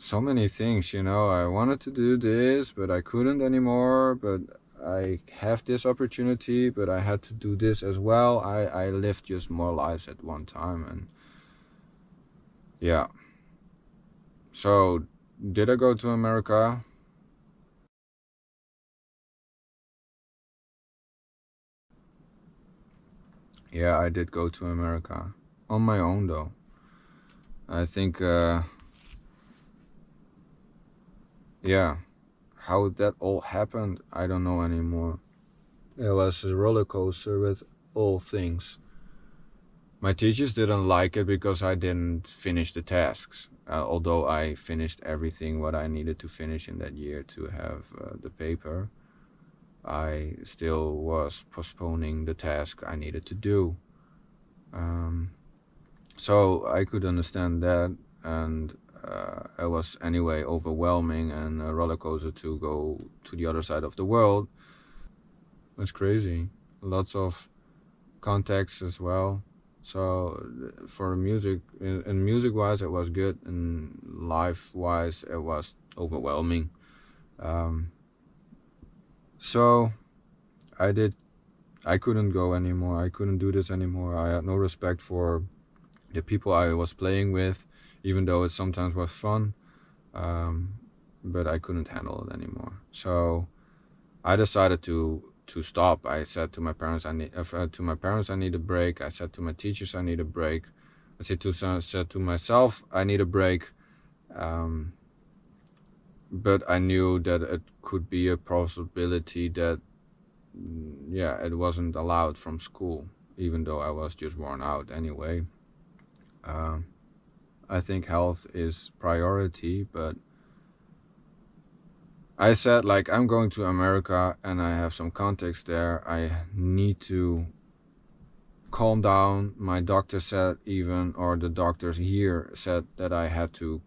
so many things, you know. I wanted to do this, but I couldn't anymore. But I have this opportunity, but I had to do this as well. I lived just more lives at one time, and yeah. So, did I go to America? Yeah, I did go to America. On my own, though. I think, yeah, how that all happened, I don't know anymore. It was a roller coaster with all things. My teachers didn't like it because I didn't finish the tasks. Although I finished everything what I needed to finish in that year to have the paper, I still was postponing the task I needed to do. So I could understand that, and it was anyway overwhelming and a roller coaster to go to the other side of the world. It's crazy. Lots of contacts as well. So for music, in music wise it was good, and life wise it was overwhelming. So I couldn't go anymore. I couldn't do this anymore. I had no respect for the people I was playing with, even though it sometimes was fun. But I couldn't handle it anymore. So I decided to stop. I said to my parents, I need a break. I said to my teachers, I need a break. I said to myself, I need a break. But I knew that it could be a possibility that, yeah, it wasn't allowed from school, even though I was just worn out anyway. I think health is priority, but I said, like, I'm going to America and I have some contacts there. I need to calm down. My doctor said even, or the doctors here said that I had to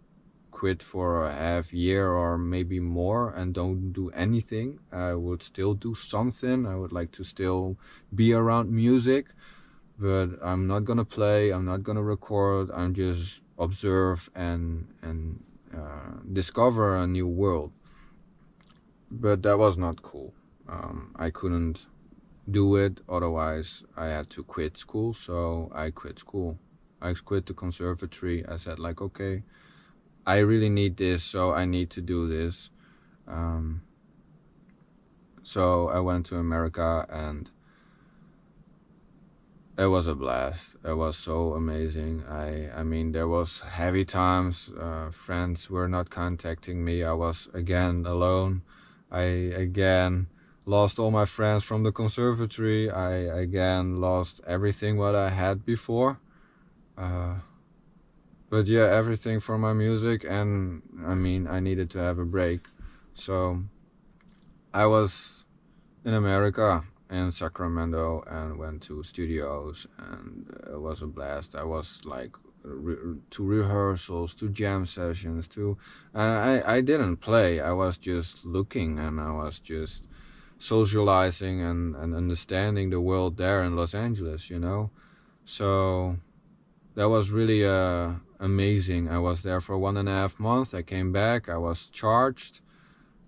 quit for a half year or maybe more and don't do anything. I would still do something. I would like to still be around music, but I'm not gonna play, I'm not gonna record, I'm just observe and discover a new world. But that was not cool. I couldn't do it, otherwise I had to quit school, so I quit school. I quit the conservatory. I said, like, okay, I really need this, so I need to do this. So I went to America and it was a blast. It was so amazing. I mean, there was heavy times. Friends were not contacting me. I was again alone. I again lost all my friends from the conservatory. I again lost everything what I had before. But yeah, everything from my music, and I mean, I needed to have a break. So I was in America, in Sacramento, and went to studios, and it was a blast. I was like to rehearsals, to jam sessions, to I didn't play. I was just looking, and I was just socializing and understanding the world there in Los Angeles, you know. So that was really amazing. I was there for 1.5 months. I came back. I was charged.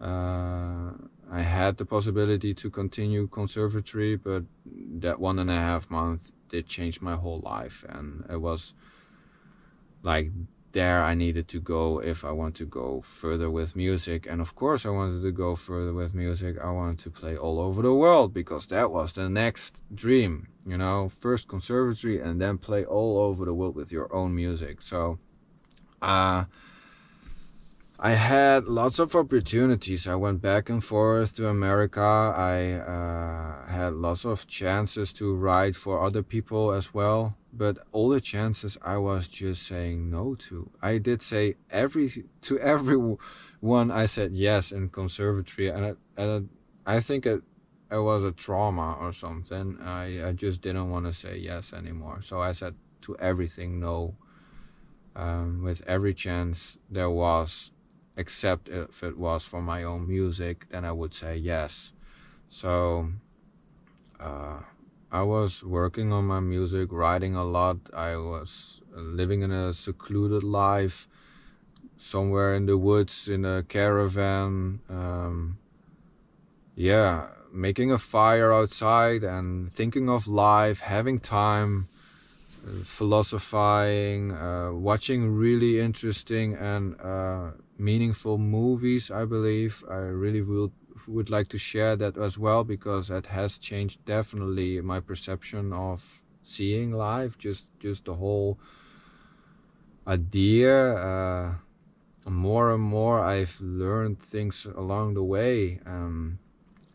I had the possibility to continue conservatory, but that 1.5 months did change my whole life, and it was like there I needed to go if I want to go further with music. And of course I wanted to go further with music. I wanted to play all over the world, because that was the next dream, you know. First conservatory and then play all over the world with your own music. So I had lots of opportunities. I went back and forth to America. I had lots of chances to write for other people as well. But all the chances I was just saying no to. I did say to everyone I said yes in conservatory. And I think it was a trauma or something. I just didn't want to say yes anymore. So I said to everything no. With every chance there was, except if it was for my own music, then I would say yes. So I was working on my music, writing a lot. I was living in a secluded life, somewhere in the woods in a caravan, yeah, making a fire outside and thinking of life, having time, philosophizing, watching really interesting and meaningful movies. I believe I really would like to share that as well, because that has changed definitely my perception of seeing life, just the whole idea. More and more I've learned things along the way,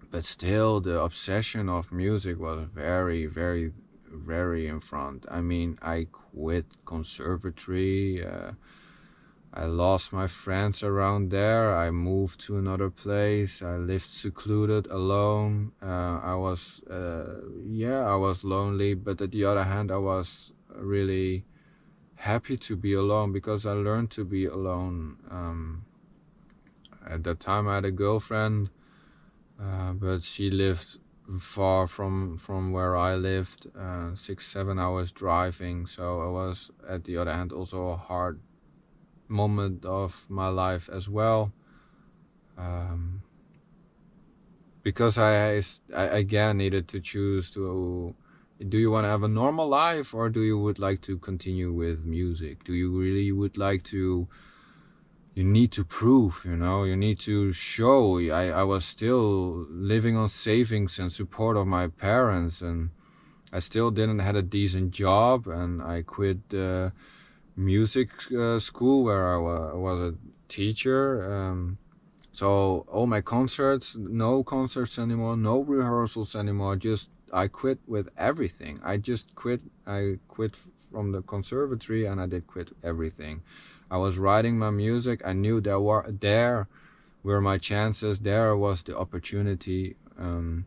but still the obsession of music was very, very, very in front. I mean, I quit conservatory, I lost my friends around there, I moved to another place, I lived secluded, alone. I was lonely, but at the other hand I was really happy to be alone, because I learned to be alone. At that time I had a girlfriend, but she lived far from where I lived, 6-7 hours driving, so it was at the other hand also a hard moment of my life as well, because I again needed to choose to, do you want to have a normal life, or do you would like to continue with music? Do you really would like to, you need to prove, you know, you need to show. I was still living on savings and support of my parents, and I still didn't had a decent job, and I quit music school where I was a teacher. So all my concerts, no concerts anymore, no rehearsals anymore, just I quit with everything. I quit from the conservatory, and I did quit everything. I was writing my music, I knew there were my chances, there was the opportunity, and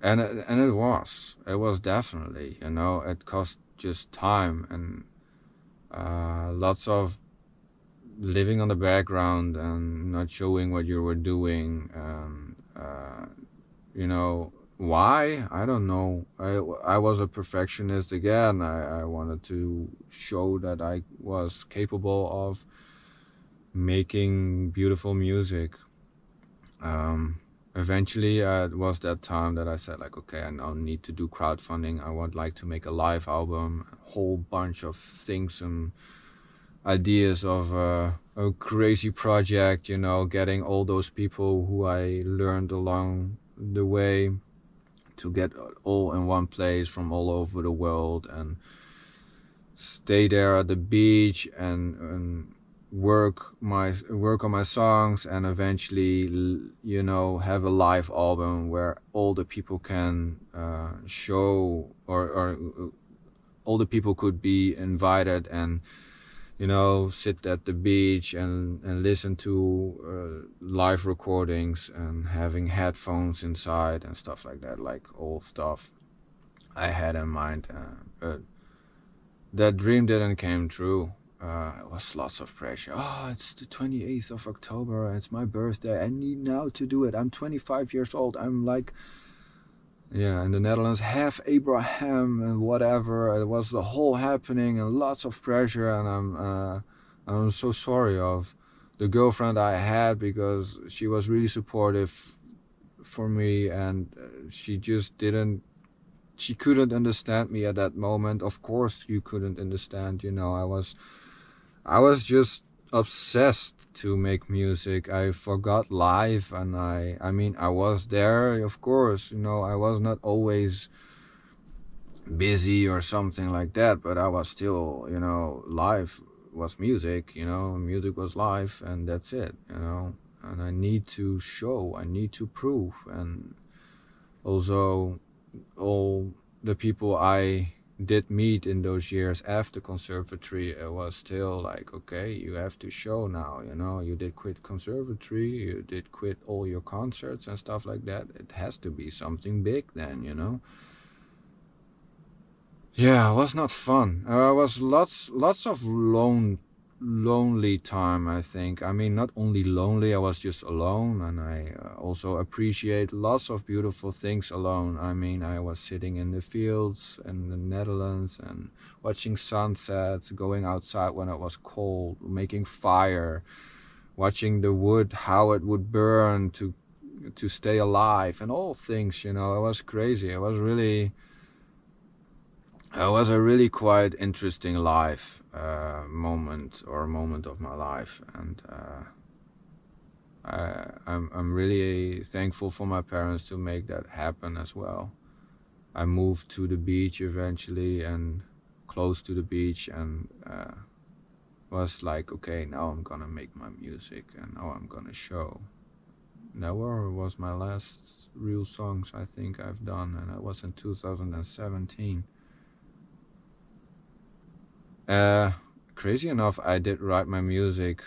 it was definitely, you know, it cost just time and lots of living on the background and not showing what you were doing. You know, why? I don't know. I was a perfectionist again. I wanted to show that I was capable of making beautiful music. Eventually it was that time that I said, like, okay, I now need to do crowdfunding. I would like to make a live album, a whole bunch of things and ideas of a crazy project, you know, getting all those people who I learned along the way to get all in one place from all over the world, and stay there at the beach and work on my songs, and eventually, you know, have a live album where all the people can show, or all the people could be invited, and, you know, sit at the beach and listen to live recordings, and having headphones inside and stuff like that, like all stuff I had in mind. But that dream didn't come true. It was lots of pressure. Oh, it's the 28th of October, it's my birthday, I need now to do it. I'm 25 years old. I'm like, yeah, in the Netherlands, half Abraham and whatever. It was the whole happening and lots of pressure, and I'm so sorry of the girlfriend I had, because she was really supportive for me, and she couldn't understand me at that moment. Of course you couldn't understand, you know. I was just obsessed to make music. I forgot life, and I mean, I was there, of course, you know. I was not always busy or something like that, but I was still, you know, life was music, you know, music was life, and that's it, you know. And I need to show, I need to prove. And also all the people I did meet in those years after conservatory, it was still like, okay, you have to show now, you know. You did quit conservatory, you did quit all your concerts and stuff like that. It has to be something big then, you know. Yeah, it was not fun. I was lots of lone lonely time, I think. I mean, not only lonely, I was just alone, and I also appreciate lots of beautiful things alone. I mean, I was sitting in the fields in the Netherlands and watching sunsets, going outside when it was cold, making fire, watching the wood, how it would burn to stay alive, and all things, you know. It was crazy. It was a really quite interesting life moment of my life, and I'm really thankful for my parents to make that happen as well. I moved to the beach eventually, and close to the beach, and was like, okay, now I'm gonna make my music, and now I'm gonna show. That was my last real songs I think I've done, and that was in 2017. Crazy enough, I did write my music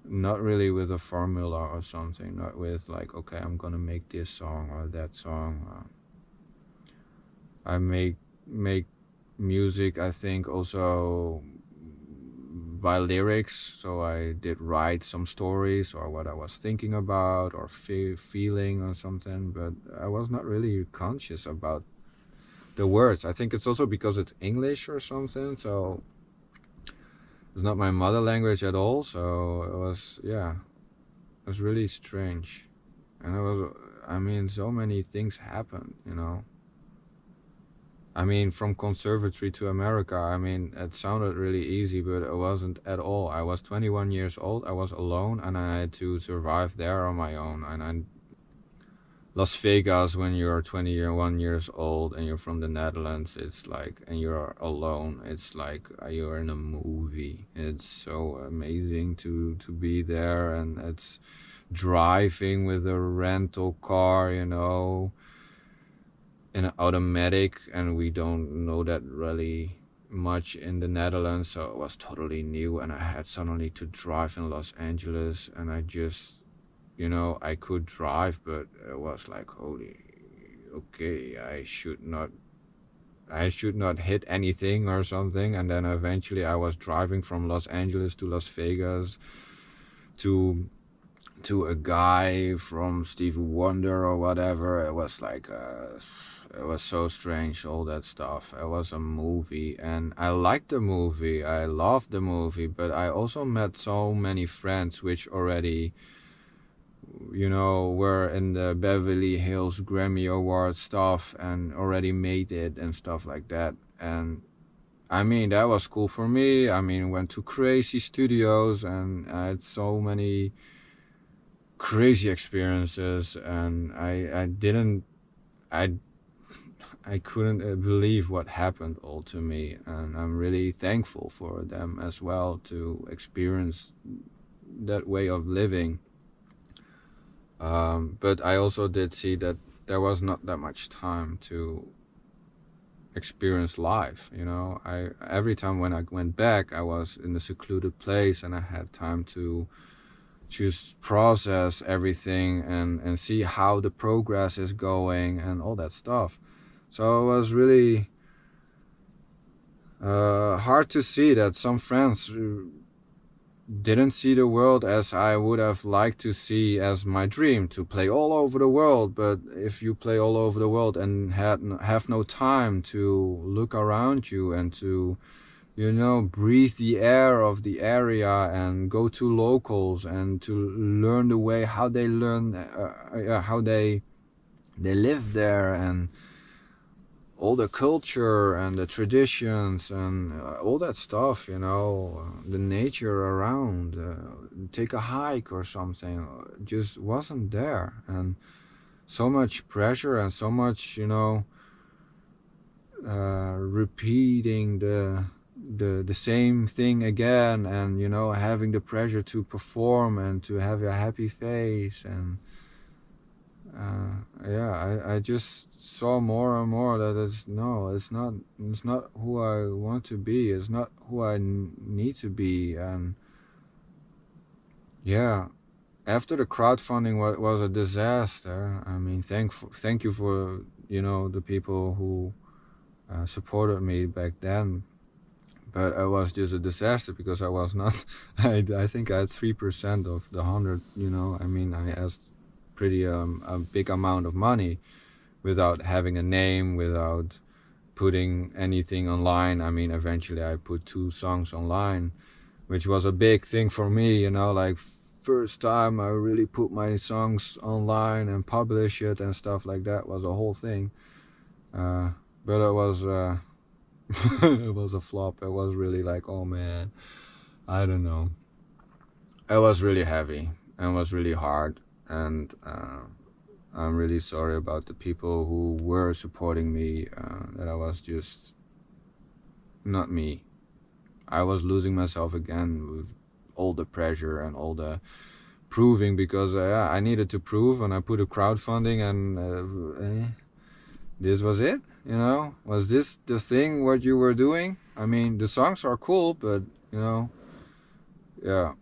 not really with a formula or something, not with like, okay, I'm gonna make this song or that song. I make music, I think, also by lyrics. So I did write some stories or what I was thinking about or feeling or something, but I was not really conscious about the words. I think it's also because it's English or something, so it's not my mother language at all. So it was, yeah, it was really strange. And it was, I mean, so many things happened, you know. I mean, from conservatory to America, I mean, it sounded really easy, but it wasn't at all. I was 21 years old, I was alone, and I had to survive there on my own. And Las Vegas, when you're 21 years old and you're from the Netherlands, it's like, and you're alone, it's like you're in a movie. It's so amazing to be there, and it's driving with a rental car, you know, in an automatic, and we don't know that really much in the Netherlands, so it was totally new. And I had suddenly to drive in Los Angeles, and I just, you know, I could drive, but it was like, holy, okay, I should not hit anything or something. And then eventually I was driving from Los Angeles to Las Vegas to a guy from Stevie Wonder or whatever. It was like it was so strange, all that stuff. It was a movie, and I liked the movie, I loved the movie, but I also met so many friends which already, you know, were in the Beverly Hills Grammy Award stuff and already made it and stuff like that. And I mean, that was cool for me. I mean, went to crazy studios, and I had so many crazy experiences, and I couldn't believe what happened all to me, and I'm really thankful for them as well to experience that way of living. But I also did see that there was not that much time to experience life, you know. Every time when I went back, I was in a secluded place, and I had time to just process everything and see how the progress is going and all that stuff. So it was really hard to see that some friends didn't see the world as I would have liked to see as my dream, to play all over the world. But if you play all over the world and have no time to look around you and to, you know, breathe the air of the area and go to locals and to learn the way how they learn, how they live there, and all the culture and the traditions and all that stuff, you know, the nature around, take a hike or something, just wasn't there. And so much pressure and so much, you know, repeating the same thing again, and, you know, having the pressure to perform and to have a happy face. And yeah, I just saw more and more that it's not who I want to be, it's not who I need to be. And yeah, after the crowdfunding was a disaster. I mean, thank you for, you know, the people who supported me back then. but it was just a disaster because I was not, I think I had 3% of the 100, you know, I mean, I asked pretty a big amount of money without having a name, without putting anything online. I mean, eventually I put 2 songs online, which was a big thing for me, you know, like first time I really put my songs online and publish it and stuff like that. Was a whole thing. But it was it was a flop. It was really like, oh man, I don't know. It was really heavy and was really hard, and I'm really sorry about the people who were supporting me. That I was just not me. I was losing myself again with all the pressure and all the proving, because I needed to prove, and I put a crowdfunding, and this was it, you know. Was this the thing what you were doing? I mean, the songs are cool, but you know, yeah.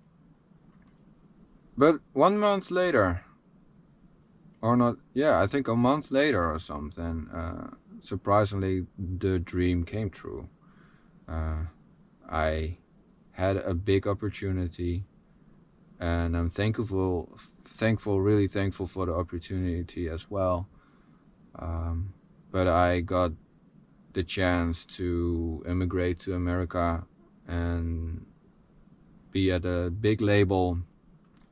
But 1 month later, or not, yeah, I think a month later or something, surprisingly the dream came true. I had a big opportunity, and I'm thankful, really thankful for the opportunity as well. But I got the chance to immigrate to America and be at a big label,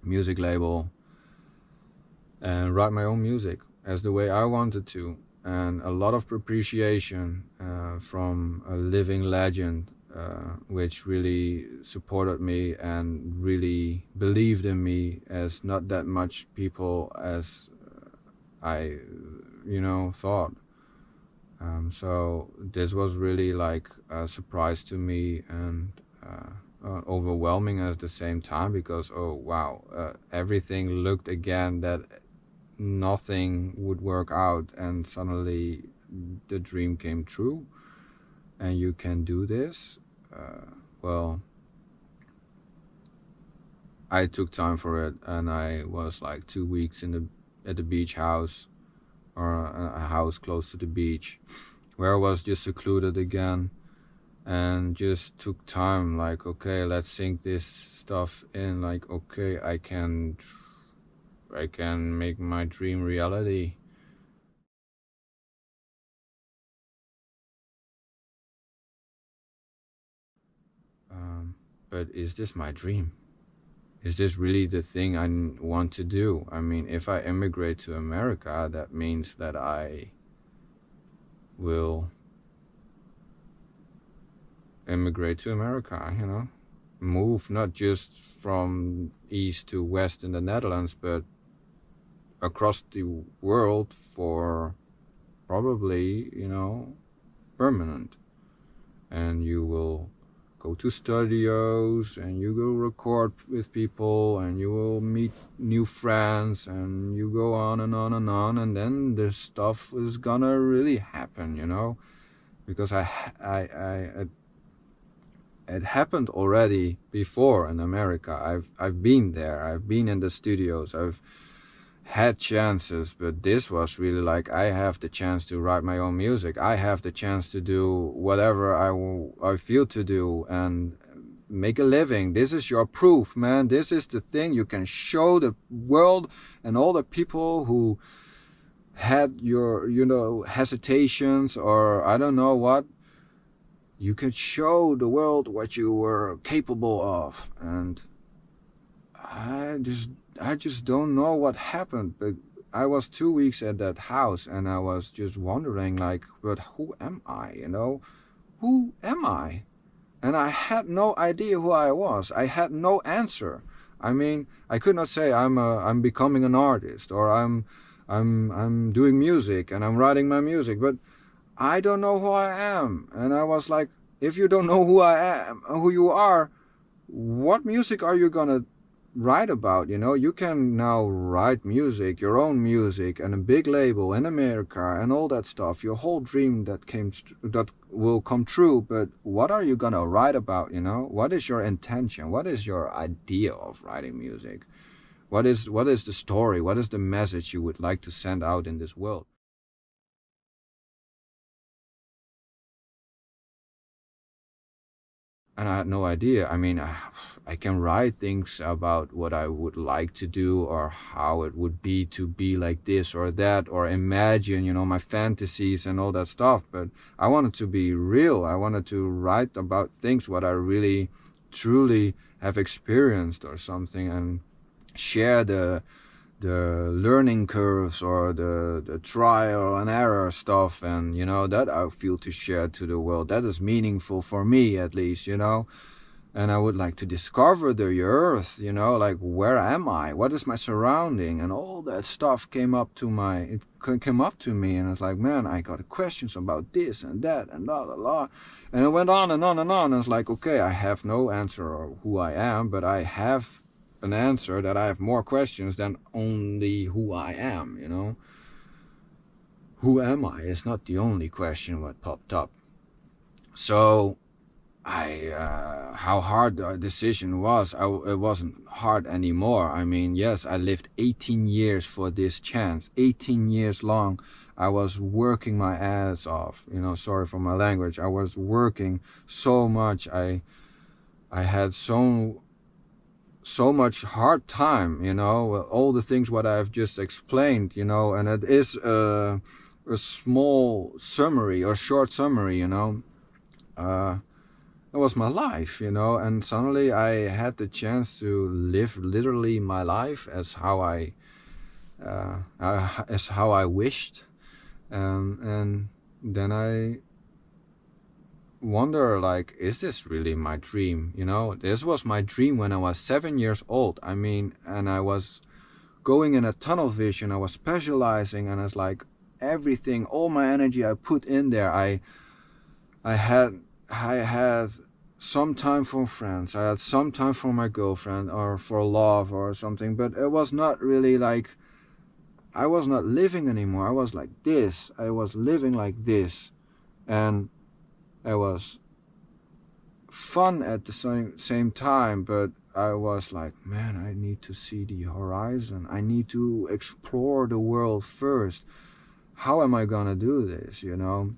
music label, and write my own music as the way I wanted to. And a lot of appreciation from a living legend, which really supported me and really believed in me, as not that much people as I, you know, thought. So this was really like a surprise to me, and overwhelming at the same time, because oh wow, everything looked again that nothing would work out, and suddenly the dream came true, and you can do this. Well, I took time for it, and I was like 2 weeks at the beach house, or a house close to the beach, where I was just secluded again, and just took time, like, okay, let's sink this stuff in, like, okay, I can make my dream reality. But is this my dream? Is this really the thing I want to do? I mean, if I immigrate to America, that means that I will immigrate to America, you know? Move not just from east to west in the Netherlands, but across the world for probably, you know, permanent. And you will go to studios, and you will record with people, and you will meet new friends, and you go on and on and on, and then this stuff is gonna really happen, you know, because it happened already before in America. I've been there. I've been in the studios. I've had chances, but this was really like, I have the chance to write my own music. I have the chance to do whatever I feel to do and make a living. This is your proof, man. This is the thing you can show the world and all the people who had your, you know, hesitations, or I don't know what. You can show the world what you were capable of. And I just don't know what happened, but I was 2 weeks at that house, and I was just wondering, like, but who am I, you know? Who am I? And I had no idea who I was. I had no answer. I mean, I could not say I'm becoming an artist, or I'm doing music and I'm writing my music, but I don't know who I am. And I was like, if you don't know who I am, who you are, what music are you gonna write about? You know, you can now write music, your own music, and a big label in America and all that stuff, your whole dream that will come true. But what are you gonna write about? You know, what is your intention? What is your idea of writing music? What is the story? What is the message you would like to send out in this world? and I had no idea. I mean, I can write things about what I would like to do, or how it would be to be like this or that, or imagine, you know, my fantasies and all that stuff. But I wanted to be real. I wanted to write about things what I really truly have experienced or something, and share the learning curves, or the trial and error stuff, and you know, that I feel to share to the world. That is meaningful for me, at least, you know. And I would like to discover the earth, you know, like, where am I, what is my surrounding, and all that stuff came up to me, and it's like, man, I got questions about this and that and blah blah blah, and it went on and on and on, and it's like, okay, I have no answer of who I am, but I have an answer that I have more questions than only who I am, you know. Who am I is not the only question what popped up. So how hard the decision was, it wasn't hard anymore. I mean, yes, I lived 18 years for this chance. 18 years long I was working my ass off, you know, sorry for my language. I was working so much. I had so much hard time, you know, all the things what I've just explained, you know. And it is a small summary, or short summary, you know. It was my life, you know, and suddenly I had the chance to live literally my life as how I wished, and then I wonder, like, is this really my dream? You know, this was my dream when I was 7 years old. I mean, and I was going in a tunnel vision. I was specializing, and it's like everything, all my energy I put in there. I had some time for friends, I had some time for my girlfriend, or for love or something, but it was not really like, I was not living anymore. I was like this, I was living like this, and it was fun at the same time, but I was like, man, I need to see the horizon, I need to explore the world first. How am I gonna do this, you know?